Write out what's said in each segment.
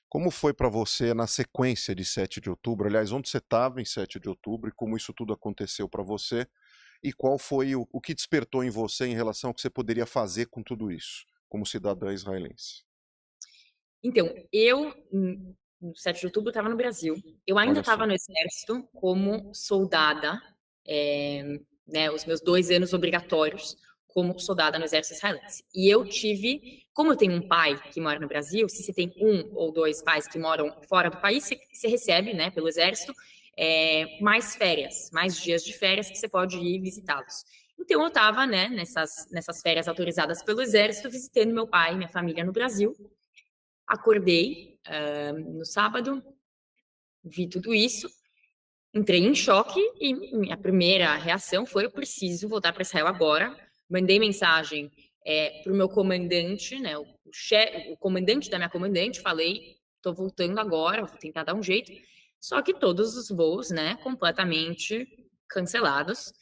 Como foi para você na sequência de 7 de outubro? Aliás, onde você estava em 7 de outubro e como isso tudo aconteceu para você? E qual foi o que despertou em você em relação ao que você poderia fazer com tudo isso, como cidadã israelense? Então, eu, no 7 de outubro, estava no Brasil. Eu ainda Olha estava só. no exército como soldada, né, os meus 2 anos obrigatórios como soldada no exército israelense. E eu tive como eu tenho um pai que mora no Brasil, se você tem um ou 2 pais que moram fora do país, você recebe, né, pelo exército, mais férias, mais dias de férias que você pode ir visitá-los. Então eu estava, né, nessas férias autorizadas pelo exército, visitando meu pai e minha família no Brasil. Acordei, no sábado, vi tudo isso, entrei em choque e minha primeira reação foi: "Eu preciso voltar para Israel agora". Mandei mensagem, para o meu comandante, né, o comandante da minha comandante, falei: "Tô voltando agora, vou tentar dar um jeito". Só que todos os voos, né, completamente cancelados.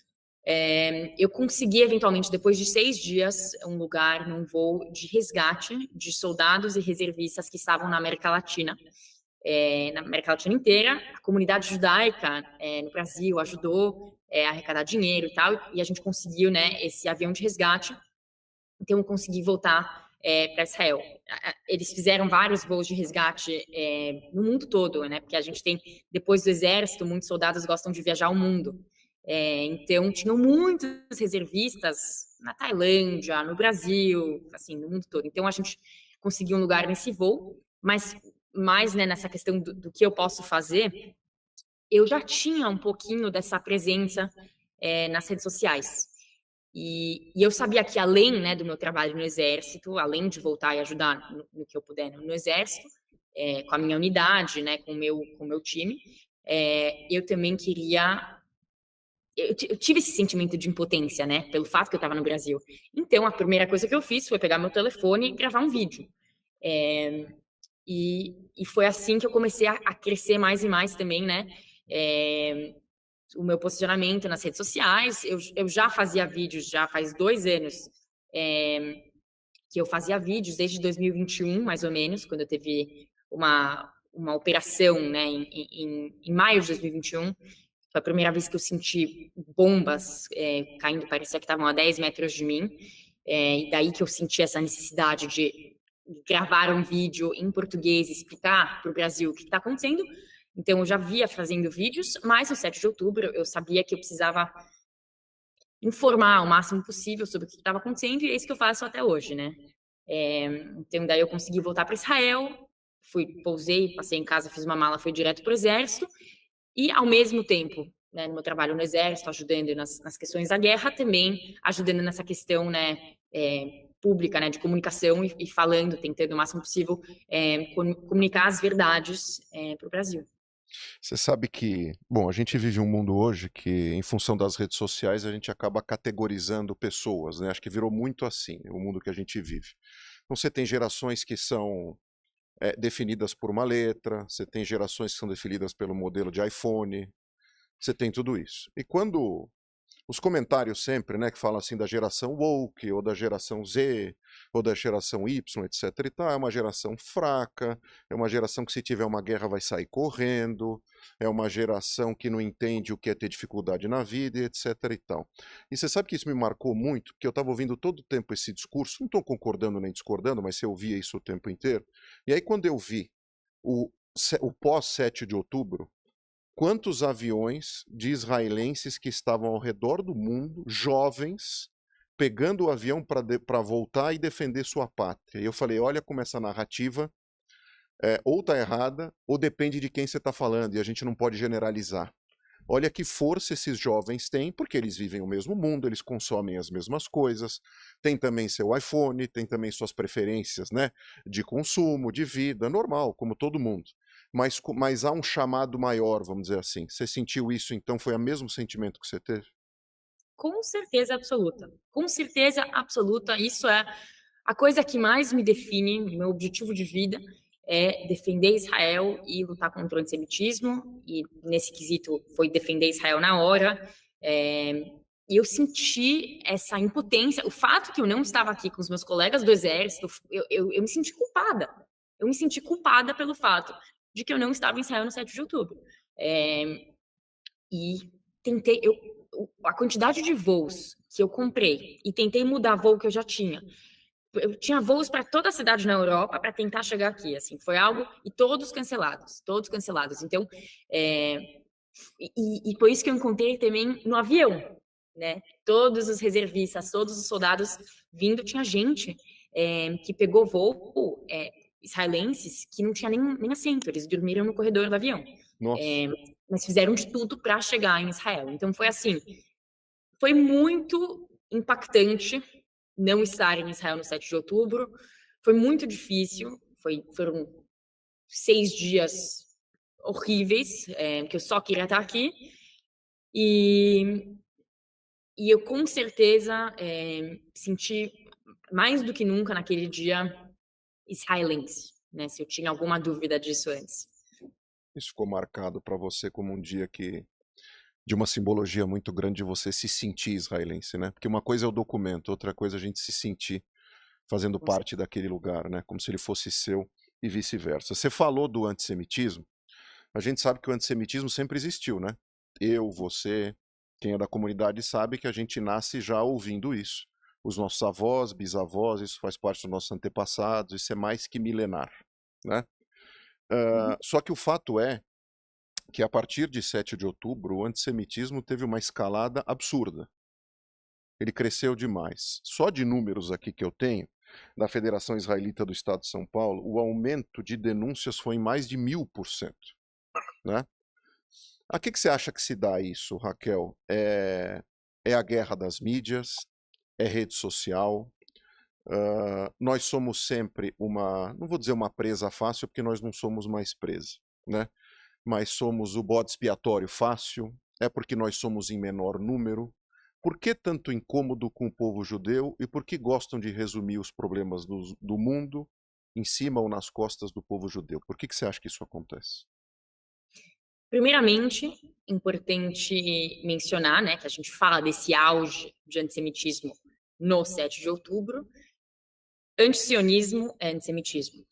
Eu consegui eventualmente, depois de 6 dias, um lugar num voo de resgate de soldados e reservistas que estavam na América Latina inteira. A comunidade judaica no Brasil ajudou a arrecadar dinheiro e tal, e a gente conseguiu, né, esse avião de resgate. Então eu consegui voltar para Israel. Eles fizeram vários voos de resgate no mundo todo, né? Porque a gente tem, depois do exército, muitos soldados gostam de viajar o mundo. Então tinham muitos reservistas na Tailândia, no Brasil, assim, no mundo todo. Então a gente conseguiu um lugar nesse voo, mas mais, né, nessa questão do que eu posso fazer, eu já tinha um pouquinho dessa presença nas redes sociais. E eu sabia que além, né, do meu trabalho no exército, além de voltar e ajudar no que eu puder no exército, com a minha unidade, né, com o meu time, eu também queria. Eu tive esse sentimento de impotência, né, pelo fato que eu estava no Brasil. Então, a primeira coisa que eu fiz foi pegar meu telefone e gravar um vídeo. É, e foi assim que eu comecei a crescer mais e mais também, né? É, o meu posicionamento nas redes sociais. Eu já fazia vídeos, já faz 2 anos que eu fazia vídeos, desde 2021, mais ou menos, quando eu teve uma operação, né, em maio de 2021. Foi a primeira vez que eu senti bombas caindo, parecia que estavam a 10 metros de mim. E daí que eu senti essa necessidade de gravar um vídeo em português, explicar para o Brasil o que está acontecendo. Então, eu já via fazendo vídeos, mas no 7 de outubro eu sabia que eu precisava informar o máximo possível sobre o que estava acontecendo, e é isso que eu faço até hoje, né? Então, daí eu consegui voltar para Israel, pousei, passei em casa, fiz uma mala, fui direto para o exército, e ao mesmo tempo, né, no meu trabalho no exército, ajudando nas questões da guerra, também ajudando nessa questão, né, pública, né, de comunicação e falando, tentando o máximo possível comunicar as verdades para o Brasil. Você sabe que, bom, a gente vive um mundo hoje que, em função das redes sociais, a gente acaba categorizando pessoas, né? Acho que virou muito assim, o mundo que a gente vive. Então você tem gerações que são definidas por uma letra, você tem gerações que são definidas pelo modelo de iPhone, você tem tudo isso. E quando os comentários sempre, né, que falam assim da geração woke, ou da geração Z, ou da geração Y, etc e tal, é uma geração fraca, é uma geração que se tiver uma guerra vai sair correndo, é uma geração que não entende o que é ter dificuldade na vida, etc e tal. E você sabe que isso me marcou muito, porque eu estava ouvindo todo o tempo esse discurso, não estou concordando nem discordando, mas você ouvia isso o tempo inteiro. E aí quando eu vi o pós 7 de outubro, quantos aviões de israelenses que estavam ao redor do mundo, jovens, pegando o avião para voltar e defender sua pátria. E eu falei, olha como essa narrativa ou está errada, ou depende de quem você está falando, e a gente não pode generalizar. Olha que força esses jovens têm, porque eles vivem o mesmo mundo, eles consomem as mesmas coisas, tem também seu iPhone, tem também suas preferências, né, de consumo, de vida, normal, como todo mundo. Mas há um chamado maior, vamos dizer assim. Você sentiu isso, então? Foi o mesmo sentimento que você teve? Com certeza absoluta. Com certeza absoluta. Isso é a coisa que mais me define. Meu objetivo de vida é defender Israel e lutar contra o antissemitismo. E nesse quesito foi defender Israel na hora. E eu senti essa impotência. O fato que eu não estava aqui com os meus colegas do exército, eu me senti culpada. eu me senti culpada pelo fato de que eu não estava em Israel no 7 de outubro. E tentei, a quantidade de voos que eu comprei e tentei mudar voo que eu já tinha. Eu tinha voos para toda a cidade na Europa para tentar chegar aqui, assim, foi algo, e todos cancelados, todos cancelados. Então, e foi isso que eu encontrei também no avião, né? Todos os reservistas, todos os soldados vindo, tinha gente que pegou voo israelenses que não tinha nem assento, eles dormiram no corredor do avião. Mas fizeram de tudo para chegar em Israel. Então foi assim, foi muito impactante não estar em Israel no 7 de outubro, foi muito difícil, foram 6 dias horríveis, que eu só queria estar aqui, e eu com certeza senti mais do que nunca naquele dia israelense, né, se eu tinha alguma dúvida disso antes. Isso ficou marcado para você como um dia de uma simbologia muito grande de você se sentir israelense, né? Porque uma coisa é o documento, outra coisa é a gente se sentir fazendo parte daquele lugar, né? Como se ele fosse seu e vice-versa. Você falou do antissemitismo. A gente sabe que o antissemitismo sempre existiu, né? Eu, você, quem é da comunidade sabe que a gente nasce já ouvindo isso. Os nossos avós, bisavós, isso faz parte dos nossos antepassados, isso é mais que milenar, né? Só que o fato é que a partir de 7 de outubro o antissemitismo teve uma escalada absurda. Ele cresceu demais. Só de números aqui que eu tenho, da Federação Israelita do Estado de São Paulo, o aumento de denúncias foi em mais de 1000%. Né? A que você acha que se dá isso, Raquel? É a guerra das mídias? É rede social? Nós somos sempre não vou dizer uma presa fácil, porque nós não somos mais presa, né? Mas somos o bode expiatório fácil? É porque nós somos em menor número? Por que tanto incômodo com o povo judeu e por que gostam de resumir os problemas do mundo em cima ou nas costas do povo judeu? Por que você acha que isso acontece? Primeiramente, importante mencionar, né, que a gente fala desse auge de antissemitismo no 7 de outubro. Antisionismo é antissemitismo.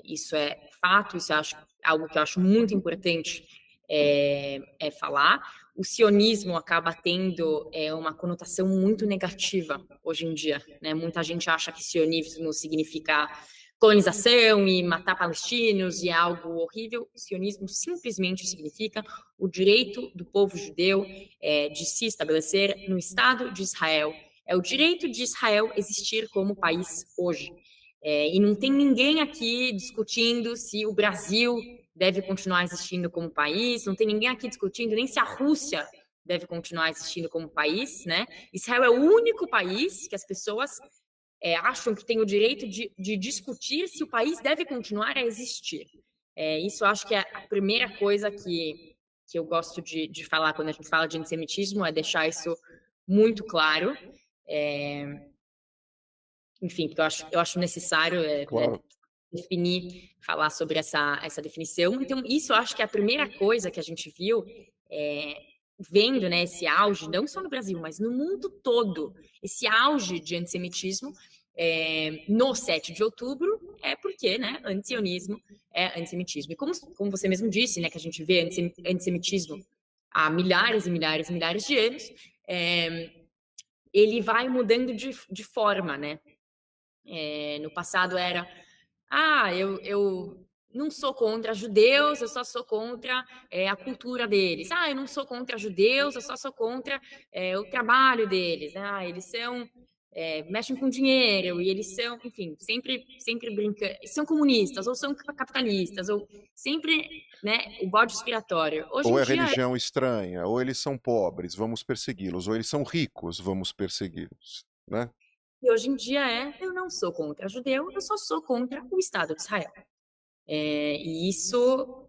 Isso é fato, isso é algo que eu acho muito importante falar. O sionismo acaba tendo uma conotação muito negativa hoje em dia, né? Muita gente acha que sionismo significa colonização e matar palestinos e é algo horrível. O sionismo simplesmente significa o direito do povo judeu de se estabelecer no Estado de Israel. É o direito de Israel existir como país hoje. E não tem ninguém aqui discutindo se o Brasil deve continuar existindo como país, não tem ninguém aqui discutindo nem se a Rússia deve continuar existindo como país, né? Israel é o único país que as pessoas acham que tem o direito de discutir se o país deve continuar a existir. Isso eu acho que é a primeira coisa que eu gosto de falar quando a gente fala de antissemitismo, é deixar isso muito claro. Enfim, porque eu acho necessário Claro. definir, falar sobre essa definição. Então, isso eu acho que é a primeira coisa que a gente viu, vendo, né, esse auge, não só no Brasil, mas no mundo todo, esse auge de antissemitismo no 7 de outubro, porque, né, antisionismo é antissemitismo. E como você mesmo disse, né, que a gente vê antissemitismo há milhares e milhares e milhares de anos, ele vai mudando de forma, né? No passado era, eu não sou contra judeus, eu só sou contra a cultura deles. Eu não sou contra judeus, eu só sou contra o trabalho deles. Eles são mexem com dinheiro e eles são, enfim, sempre brincando, são comunistas ou são capitalistas ou sempre, né, o bode expiatório. Hoje Ou em é dia religião estranha, ou eles são pobres, vamos persegui-los, ou eles são ricos, vamos persegui-los, né? E hoje em dia eu não sou contra judeu, eu só sou contra o Estado de Israel. E isso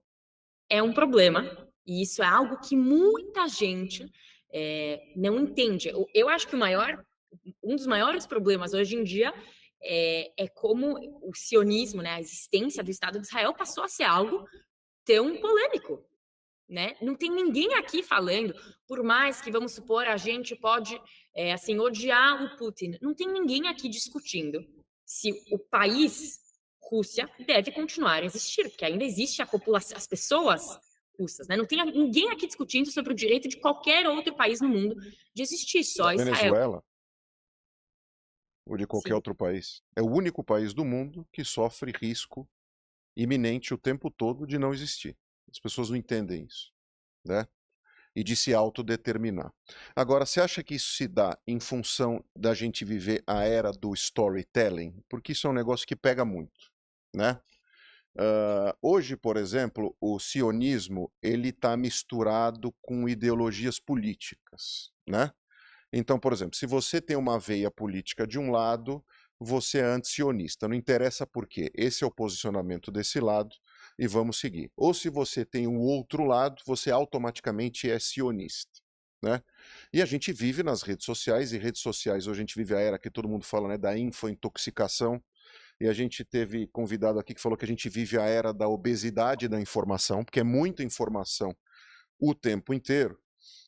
é um problema, e isso é algo que muita gente não entende. Eu acho que um dos maiores problemas hoje em dia é como o sionismo, né, a existência do Estado de Israel passou a ser algo tão polêmico. Né? Não tem ninguém aqui falando, por mais que, vamos supor, a gente pode assim, odiar o Putin, não tem ninguém aqui discutindo se o país Rússia deve continuar a existir, porque ainda existe a população, as pessoas russas, né? Não tem ninguém aqui discutindo sobre o direito de qualquer outro país no mundo de existir, Da só Israel. Venezuela ou de qualquer Sim. outro país. É o único país do mundo que sofre risco iminente o tempo todo de não existir. As pessoas não entendem isso, né? E de se autodeterminar. Agora, você acha que isso se dá em função da gente viver a era do storytelling? Porque isso é um negócio que pega muito, né? Hoje, por exemplo, o sionismo ele está misturado com ideologias políticas, né? Então, por exemplo, se você tem uma veia política de um lado, você é anti-sionista. Não interessa por quê. Esse é o posicionamento desse lado e vamos seguir. Ou se você tem o outro lado, você automaticamente é sionista, né? E a gente vive nas redes sociais, e redes sociais, hoje a gente vive a era que todo mundo fala, né, da infointoxicação, e a gente teve convidado aqui que falou que a gente vive a era da obesidade da informação, porque é muita informação o tempo inteiro.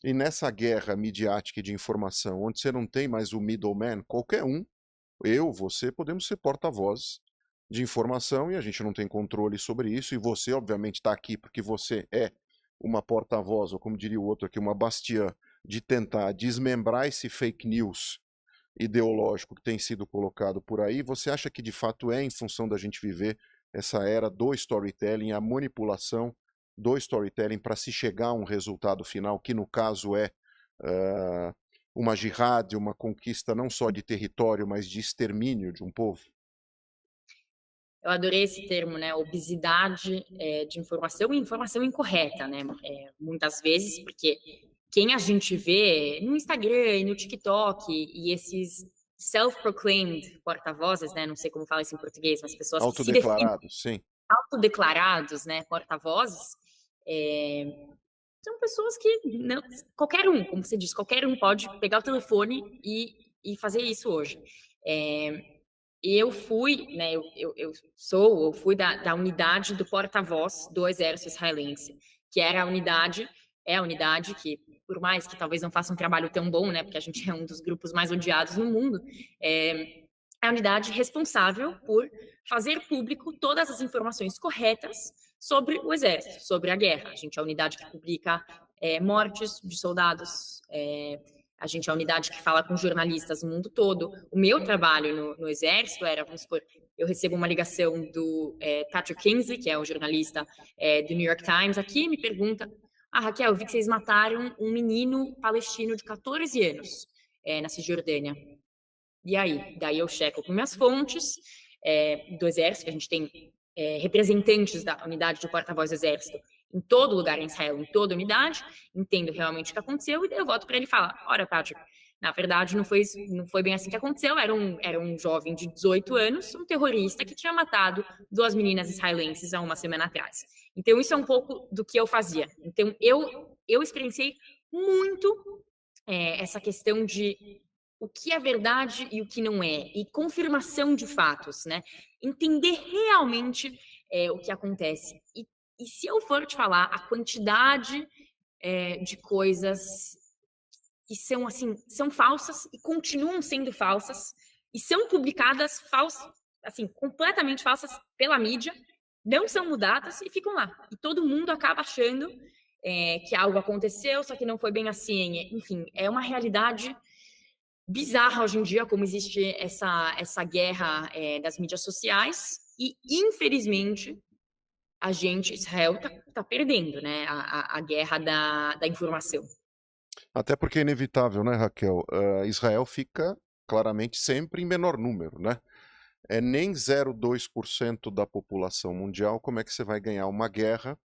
E nessa guerra midiática e de informação, onde você não tem mais o middleman, qualquer um, eu, você, podemos ser porta-vozes de informação e a gente não tem controle sobre isso. E você, obviamente, está aqui porque você é uma porta-voz, ou como diria o outro aqui, uma bastiã, de tentar desmembrar esse fake news ideológico que tem sido colocado por aí. Você acha que de fato é em função da gente viver essa era do storytelling, a manipulação do storytelling para se chegar a um resultado final, que no caso é uma jihad, uma conquista não só de território, mas de extermínio de um povo? Eu adorei esse termo, né? Obesidade de informação e informação incorreta, né? Muitas vezes, porque quem a gente vê no Instagram e no TikTok e esses self-proclaimed porta-vozes, né? Não sei como fala isso em português, mas pessoas que se definem Autodeclarados, sim. autodeclarados, né? Porta-vozes, são pessoas que não, qualquer um, como você disse, qualquer um pode pegar o telefone e fazer isso hoje. Eu fui, né, eu fui da unidade do porta-voz do exército israelense, que era a unidade, é a unidade que, por mais que talvez não faça um trabalho tão bom, né, porque a gente é um dos grupos mais odiados no mundo, é a unidade responsável por fazer público todas as informações corretas sobre o exército, sobre a guerra. A gente é a unidade que publica mortes de soldados, a gente é a unidade que fala com jornalistas no mundo todo. O meu trabalho no Exército era, vamos supor, eu recebo uma ligação do Patrick Kingsley, que é o jornalista do New York Times, aqui e me pergunta: Raquel, eu vi que vocês mataram um menino palestino de 14 anos na Cisjordânia. E aí? Daí eu checo com minhas fontes do Exército, que a gente tem representantes da unidade do porta-voz do Exército em todo lugar em Israel, em toda unidade, entendo realmente o que aconteceu, e daí eu volto para ele e falo: olha, Patrick, na verdade não foi bem assim que aconteceu, era um jovem de 18 anos, um terrorista que tinha matado 2 meninas israelenses há uma semana atrás. Então isso é um pouco do que eu fazia. Então eu experienciei muito essa questão de o que é verdade e o que não é, e confirmação de fatos, né? Entender realmente o que acontece. E se eu for te falar a quantidade de coisas que são assim, são falsas e continuam sendo falsas e são publicadas falsas, assim, completamente falsas pela mídia, não são mudadas e ficam lá. E todo mundo acaba achando que algo aconteceu, só que não foi bem assim. Enfim, é uma realidade bizarra hoje em dia, como existe essa guerra das mídias sociais e, infelizmente, a gente, Israel, tá perdendo, né, a guerra da informação. Até porque é inevitável, né, Raquel? Israel fica claramente sempre em menor número, né? É nem 0,2% da população mundial. Como é que você vai ganhar uma guerra